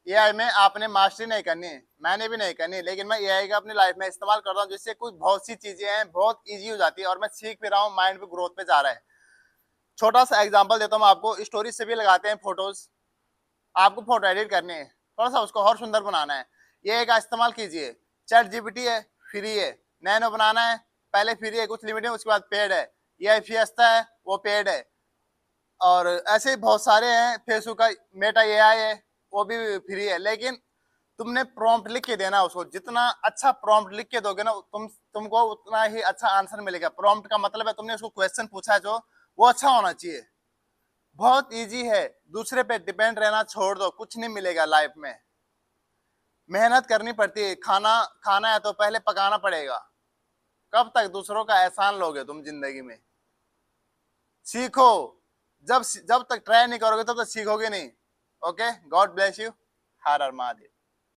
AI में आपने mastery नहीं करनी, मैंने भी नहीं करनी, लेकिन मैं एआई का अपनी लाइफ में इस्तेमाल करता हूँ, जिससे कुछ बहुत सी चीजें हैं बहुत इजी हो जाती है और मैं सीख भी रहा हूँ, माइंड भी ग्रोथ पे जा रहा है। छोटा सा एग्जांपल देता हूँ आपको, स्टोरी से भी लगाते हैं फोटोज। आपको फोटो एडिट करनी है, थोड़ा सा उसको और सुंदर बनाना है, एआई का इस्तेमाल कीजिए। चैट जीपीटी है, फ्री है। नैनो बनाना है, पहले फ्री है, कुछ लिमिट है, उसके बाद पेड है। एआई फिएस्टा है, वो पेड है। और ऐसे ही बहुत सारे हैं, फेसबुक का मेटा एआई है, वो भी फ्री है। लेकिन तुमने प्रॉम्प्ट लिख के देना उसको, जितना अच्छा प्रॉम्प्ट लिख के दोगे ना तुमको उतना ही अच्छा आंसर मिलेगा। प्रॉम्प्ट का मतलब है तुमने उसको क्वेश्चन पूछा है जो वो अच्छा होना चाहिए। बहुत इजी है, दूसरे पे डिपेंड रहना छोड़ दो, कुछ नहीं मिलेगा लाइफ में। मेहनत करनी पड़ती है, खाना खाना है तो पहले पकाना पड़ेगा। कब तक दूसरों का एहसान लोगे तुम जिंदगी में? सीखो, जब जब तक ट्राई नहीं करोगे तब तक सीखोगे नहीं। Okay, God bless you. Her her Mahadev.